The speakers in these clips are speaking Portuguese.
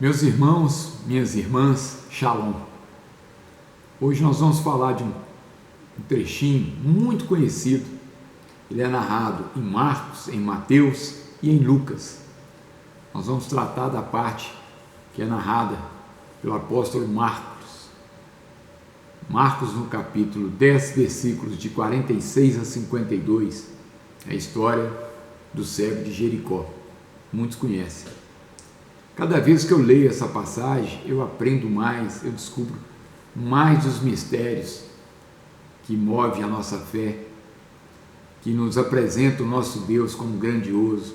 Meus irmãos, minhas irmãs, Shalom. Hoje nós vamos falar de um trechinho muito conhecido. Ele é narrado em Marcos, em Mateus e em Lucas. Nós vamos tratar da parte que é narrada pelo apóstolo Marcos. Marcos, no capítulo 10, versículos de 46 a 52, é a história do cego de Jericó. Muitos conhecem. Cada vez que eu leio essa passagem, eu aprendo mais, eu descubro mais dos mistérios que movem a nossa fé, que nos apresenta o nosso Deus como grandioso,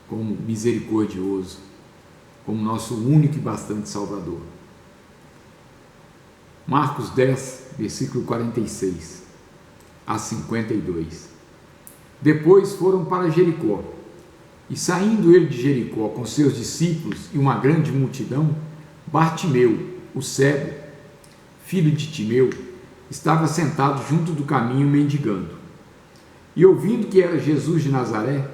como misericordioso, como nosso único e bastante Salvador. Marcos 10, versículo 46 a 52. Depois foram para Jericó. E saindo ele de Jericó com seus discípulos e uma grande multidão, Bartimeu, o cego, filho de Timeu, estava sentado junto do caminho mendigando. E ouvindo que era Jesus de Nazaré,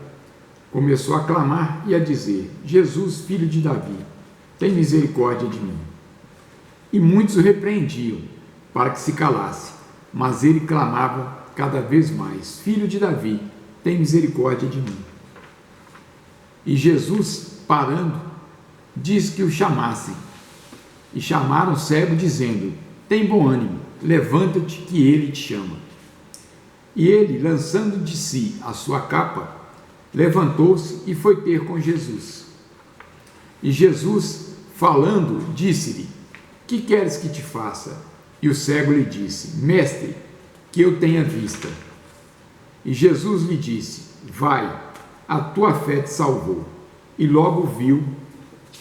começou a clamar e a dizer: Jesus, filho de Davi, tem misericórdia de mim. E muitos o repreendiam para que se calasse, mas ele clamava cada vez mais: Filho de Davi, tem misericórdia de mim. E Jesus, parando, disse que o chamassem. E chamaram o cego, dizendo: tem bom ânimo, levanta-te, que ele te chama. E ele, lançando de si a sua capa, levantou-se e foi ter com Jesus. E Jesus, falando, disse-lhe: que queres que te faça? E o cego lhe disse: Mestre, que eu tenha vista. E Jesus lhe disse: vai, a tua fé te salvou. E logo viu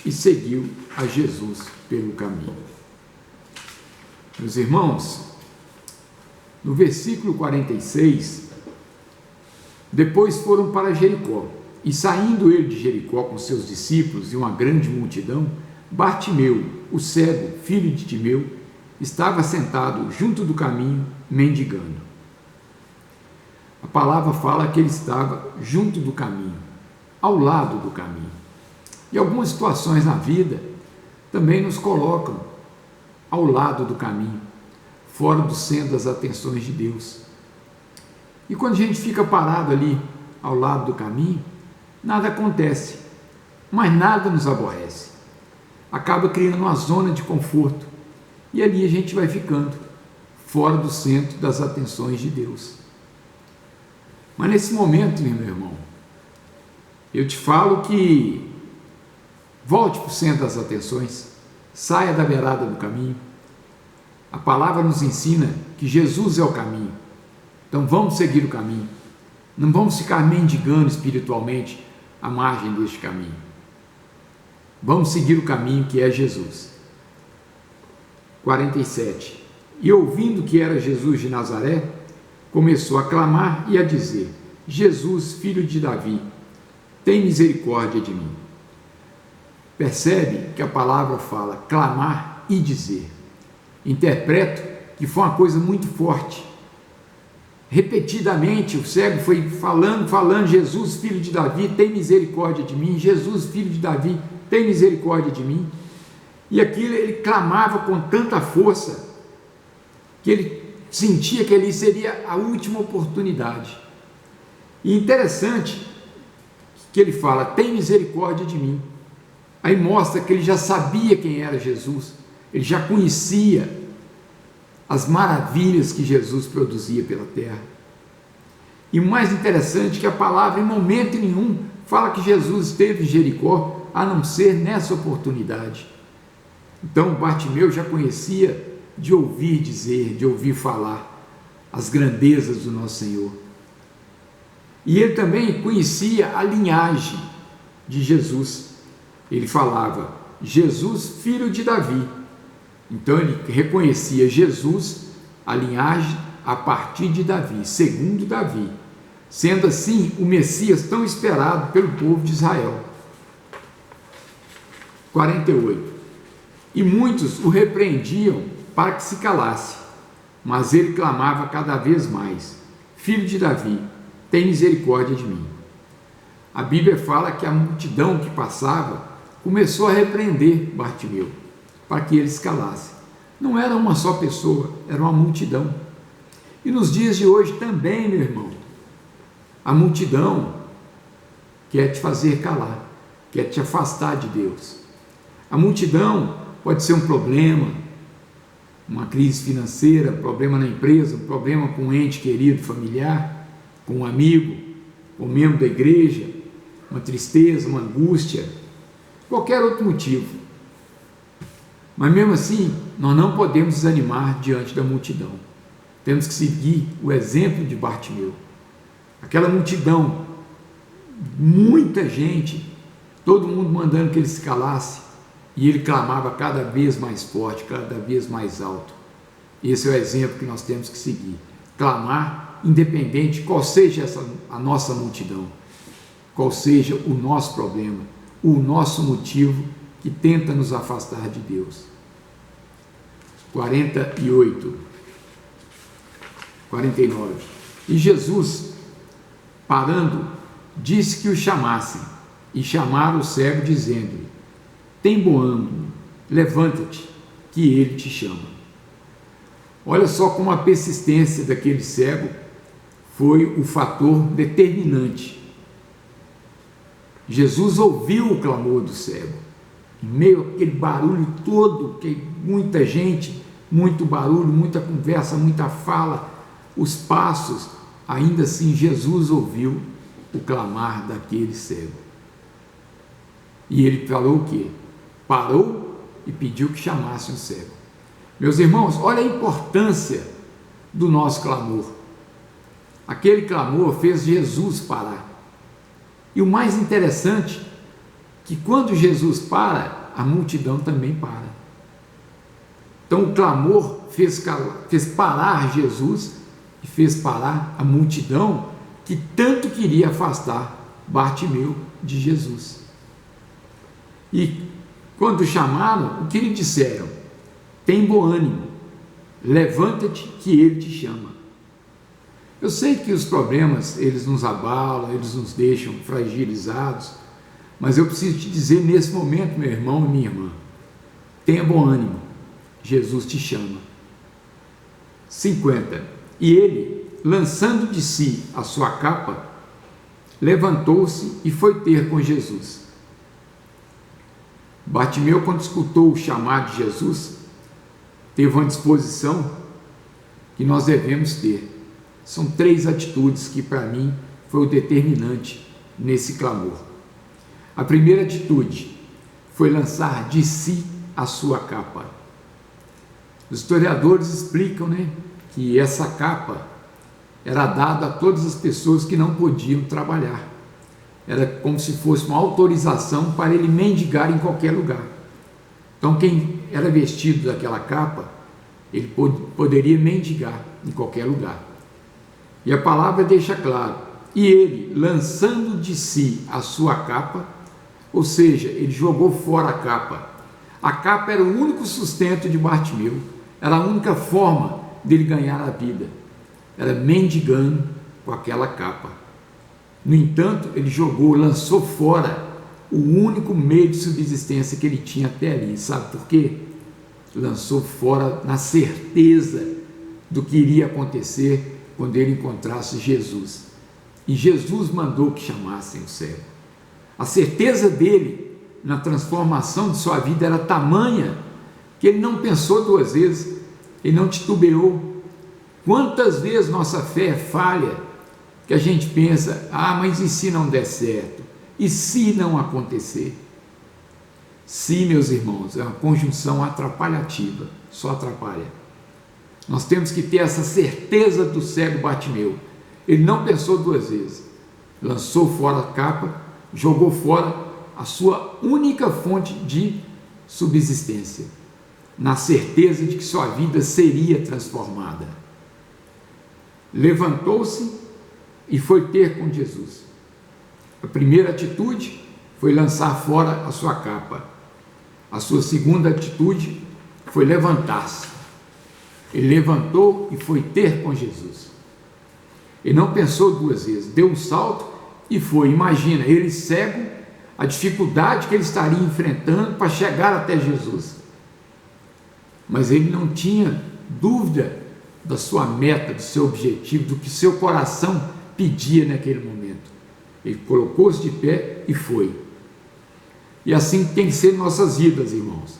e seguiu a Jesus pelo caminho. Meus irmãos, no versículo 46, depois foram para Jericó, e saindo ele de Jericó com seus discípulos e uma grande multidão, Bartimeu, o cego, filho de Timeu, estava sentado junto do caminho, mendigando. A palavra fala que ele estava junto do caminho, ao lado do caminho. E algumas situações na vida também nos colocam ao lado do caminho, fora do centro das atenções de Deus. E quando a gente fica parado ali, ao lado do caminho, nada acontece, mas nada nos aborrece. Acaba criando uma zona de conforto, e ali a gente vai ficando fora do centro das atenções de Deus. Mas nesse momento, meu irmão, eu te falo que volte para o centro das atenções, saia da beirada do caminho. A palavra nos ensina que Jesus é o caminho, então vamos seguir o caminho, não vamos ficar mendigando espiritualmente à margem deste caminho. Vamos seguir o caminho que é Jesus. 47. E ouvindo que era Jesus de Nazaré, começou a clamar e a dizer: Jesus, filho de Davi, tem misericórdia de mim. Percebe que a palavra fala clamar e dizer. Interpreto que foi uma coisa muito forte. Repetidamente o cego foi falando: Jesus, filho de Davi, tem misericórdia de mim. Jesus, filho de Davi, tem misericórdia de mim. E aquilo ele clamava com tanta força que ele sentia que ali seria a última oportunidade. E interessante que ele fala: tem misericórdia de mim. Aí mostra que ele já sabia quem era Jesus, ele já conhecia as maravilhas que Jesus produzia pela terra. E o mais interessante é que a palavra em momento nenhum fala que Jesus esteve em Jericó, a não ser nessa oportunidade. Então Bartimeu já conhecia de ouvir dizer, de ouvir falar as grandezas do nosso Senhor. E ele também conhecia a linhagem de Jesus. Ele falava: Jesus, filho de Davi. Então ele reconhecia Jesus, a linhagem a partir de Davi, segundo Davi, sendo assim o Messias tão esperado pelo povo de Israel. 48. E muitos o repreendiam para que se calasse, mas ele clamava cada vez mais: Filho de Davi, tem misericórdia de mim. A Bíblia fala que a multidão que passava começou a repreender Bartimeu para que ele se calasse. Não era uma só pessoa, era uma multidão. E nos dias de hoje também, meu irmão, a multidão quer te fazer calar, quer te afastar de Deus. A multidão pode ser um problema, uma crise financeira, um problema na empresa, um problema com um ente querido, familiar, com um amigo, com um membro da igreja, uma tristeza, uma angústia, qualquer outro motivo. Mas mesmo assim, nós não podemos desanimar diante da multidão. Temos que seguir o exemplo de Bartimeu. Aquela multidão, muita gente, todo mundo mandando que ele se calasse, e ele clamava cada vez mais forte, cada vez mais alto. Esse é o exemplo que nós temos que seguir. Clamar, independente qual seja a nossa multidão, qual seja o nosso problema, o nosso motivo que tenta nos afastar de Deus. 49. E Jesus, parando, disse que o chamassem, e chamaram o cego, dizendo-lhe: tem bom ânimo, levanta-te, que ele te chama. Olha só como a persistência daquele cego foi o fator determinante. Jesus ouviu o clamor do cego, em meio àquele barulho todo, que muita gente, muito barulho, muita conversa, muita fala, os passos, ainda assim Jesus ouviu o clamar daquele cego. E ele falou o quê? Parou e pediu que chamasse um cego. Meus irmãos, olha a importância do nosso clamor. Aquele clamor fez Jesus parar. E o mais interessante, que quando Jesus para, a multidão também para. Então o clamor fez parar Jesus e fez parar a multidão que tanto queria afastar Bartimeu de Jesus. E quando chamaram, o que lhe disseram? Tem bom ânimo, levanta-te que ele te chama. Eu sei que os problemas, eles nos abalam, eles nos deixam fragilizados, mas eu preciso te dizer nesse momento, meu irmão e minha irmã, tenha bom ânimo, Jesus te chama. 50. E ele, lançando de si a sua capa, levantou-se e foi ter com Jesus. Bartimeu, quando escutou o chamado de Jesus, teve uma disposição que nós devemos ter. São 3 atitudes que para mim foi o determinante nesse clamor. A primeira atitude foi lançar de si a sua capa. Os historiadores explicam, que essa capa era dada a todas as pessoas que não podiam trabalhar. Era como se fosse uma autorização para ele mendigar em qualquer lugar. Então quem era vestido daquela capa, ele poderia mendigar em qualquer lugar. E a palavra deixa claro, e ele, lançando de si a sua capa, ou seja, ele jogou fora a capa. A capa era o único sustento de Bartimeu, era a única forma dele ganhar a vida, era mendigando com aquela capa. No entanto, ele lançou fora o único meio de subsistência que ele tinha até ali. Sabe por quê? Lançou fora na certeza do que iria acontecer quando ele encontrasse Jesus. E Jesus mandou que chamassem o cego. A certeza dele na transformação de sua vida era tamanha que ele não pensou 2 vezes, ele não titubeou. Quantas vezes nossa fé é falha, que a gente pensa, mas e se não der certo? E se não acontecer? Se, meus irmãos, é uma conjunção atrapalhativa, só atrapalha. Nós temos que ter essa certeza do cego Bartimeu. Ele não pensou 2 vezes, lançou fora a capa, jogou fora a sua única fonte de subsistência, na certeza de que sua vida seria transformada. Levantou-se e foi ter com Jesus. A primeira atitude foi lançar fora a sua capa. A sua segunda atitude foi levantar-se. Ele levantou e foi ter com Jesus. Ele não pensou 2 vezes, deu um salto e foi. Imagina, ele cego, a dificuldade que ele estaria enfrentando para chegar até Jesus. Mas ele não tinha dúvida da sua meta, do seu objetivo, do que seu coração pedia naquele momento. Ele colocou-se de pé e foi. E assim tem que ser nossas vidas, irmãos.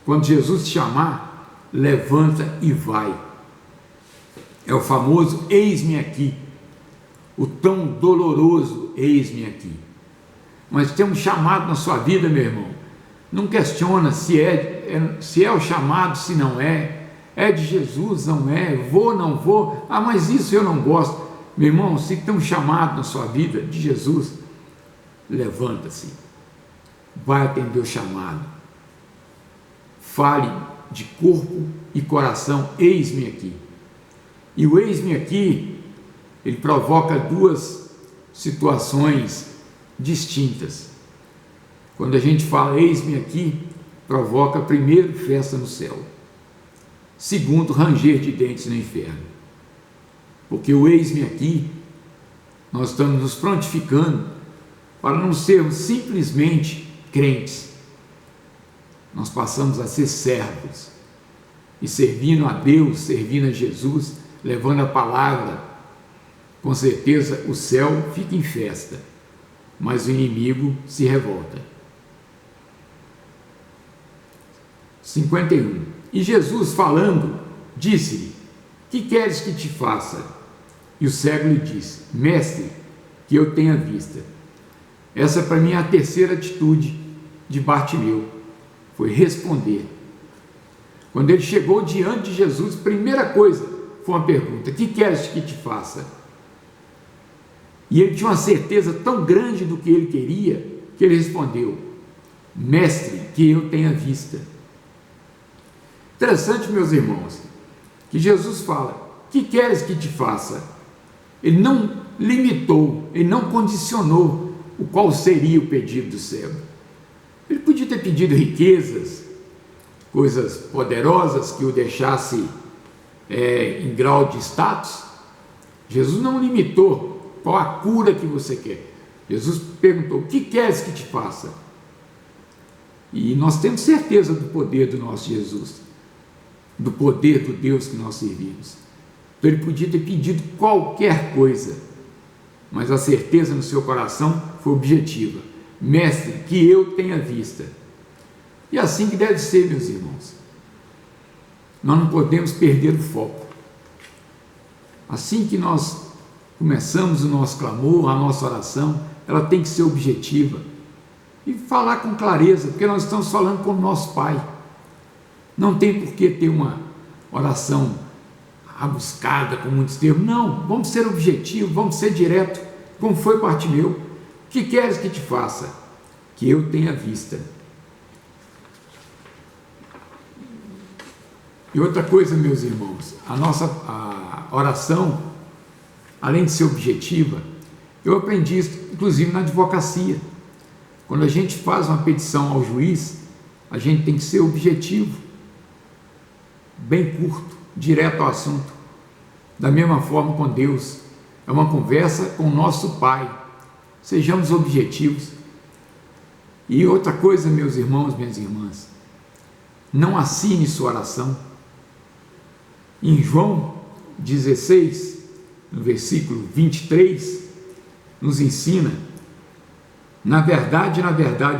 Quando Jesus te chamar, levanta e vai. É o famoso eis-me aqui, o tão doloroso eis-me aqui. Mas tem um chamado na sua vida, meu irmão. Não questiona se é o chamado, se não é de Jesus, não é, vou, não vou, mas isso eu não gosto. Meu irmão, se tem um chamado na sua vida de Jesus, levanta-se, vai atender o chamado, fale de corpo e coração, eis-me aqui. E o eis-me aqui, ele provoca duas situações distintas. Quando a gente fala eis-me aqui, provoca primeiro festa no céu, segundo ranger de dentes no inferno. Porque o eis-me aqui, nós estamos nos prontificando para não sermos simplesmente crentes. Nós passamos a ser servos e servindo a Deus, servindo a Jesus, levando a palavra. Com certeza o céu fica em festa, mas o inimigo se revolta. 51. E Jesus falando, disse-lhe: que queres que te faça? E o cego lhe disse: mestre, que eu tenha vista. Essa para mim é a terceira atitude de Bartimeu, foi responder. Quando ele chegou diante de Jesus, primeira coisa foi uma pergunta: que queres que te faça? E ele tinha uma certeza tão grande do que ele queria, que ele respondeu: mestre, que eu tenha vista. Interessante, meus irmãos, que Jesus fala: que queres que te faça? Ele não limitou, ele não condicionou o qual seria o pedido do cego. Ele podia ter pedido riquezas, coisas poderosas que o deixasse em grau de status. Jesus não limitou qual a cura que você quer. Jesus perguntou: o que queres que te faça? E nós temos certeza do poder do nosso Jesus, do poder do Deus que nós servimos. Então ele podia ter pedido qualquer coisa, mas a certeza no seu coração foi objetiva: mestre, que eu tenha vista. E assim que deve ser, meus irmãos. Nós não podemos perder o foco. Assim que nós começamos o nosso clamor, a nossa oração, ela tem que ser objetiva e falar com clareza, porque nós estamos falando com o nosso Pai. Não tem por que ter uma oração rabuscada com muitos termos. Não, vamos ser objetivos, vamos ser direto, como foi Bartimeu. Que queres que te faça? Que eu tenha vista. E outra coisa, meus irmãos, a oração, além de ser objetiva, eu aprendi isso inclusive na advocacia. Quando a gente faz uma petição ao juiz, a gente tem que ser objetivo, bem curto, direto ao assunto. Da mesma forma com Deus, é uma conversa com o nosso Pai. Sejamos objetivos. E outra coisa, meus irmãos, minhas irmãs, não assine sua oração. Em João 16, no versículo 23, nos ensina: na verdade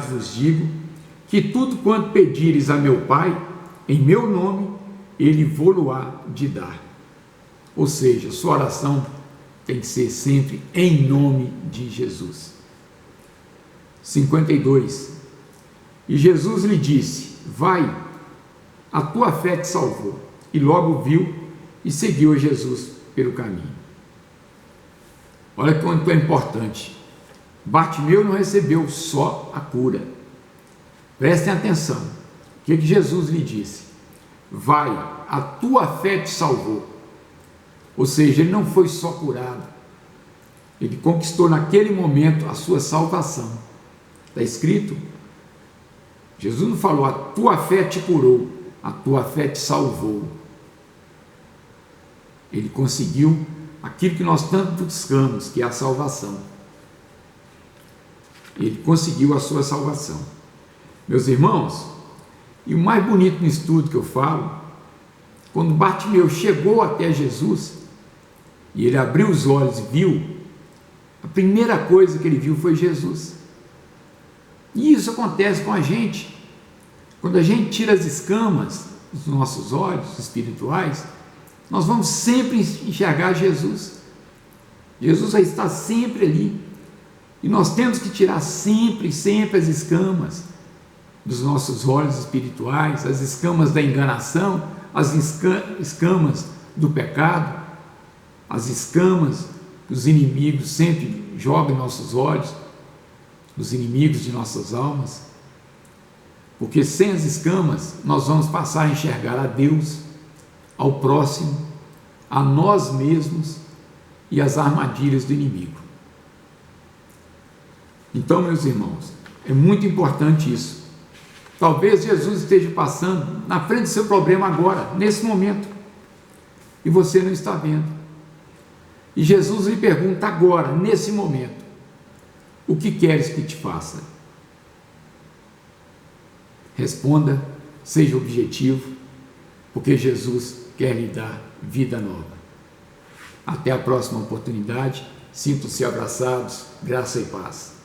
vos digo, que tudo quanto pedires a meu Pai, em meu nome, Ele vô-lo-á de dar. Ou seja, sua oração tem que ser sempre em nome de Jesus. 52. E Jesus lhe disse: vai, a tua fé te salvou. E logo viu e seguiu a Jesus pelo caminho. Olha quanto é importante. Bartimeu não recebeu só a cura. Prestem atenção. O que Jesus lhe disse? Vai, a tua fé te salvou. Ou seja, ele não foi só curado, ele conquistou naquele momento a sua salvação. Está escrito, Jesus não falou: a tua fé te curou, a tua fé te salvou. Ele conseguiu aquilo que nós tanto buscamos, que é a salvação. Ele conseguiu a sua salvação. Meus irmãos, e o mais bonito no estudo que eu falo, quando Bartimeu chegou até Jesus, e ele abriu os olhos e viu, a primeira coisa que ele viu foi Jesus. E isso acontece com a gente. Quando a gente tira as escamas dos nossos olhos espirituais, nós vamos sempre enxergar Jesus. Jesus vai estar sempre ali. E nós temos que tirar sempre as escamas dos nossos olhos espirituais, as escamas da enganação, as escamas do pecado, as escamas que os inimigos sempre jogam em nossos olhos, os inimigos de nossas almas, porque sem as escamas nós vamos passar a enxergar a Deus, ao próximo, a nós mesmos e as armadilhas do inimigo. Então, meus irmãos, é muito importante isso. Talvez Jesus esteja passando na frente do seu problema agora, nesse momento, e você não está vendo. E Jesus lhe pergunta agora, nesse momento: o que queres que te faça? Responda, seja objetivo, porque Jesus quer lhe dar vida nova. Até a próxima oportunidade, sintam-se abraçados, graça e paz.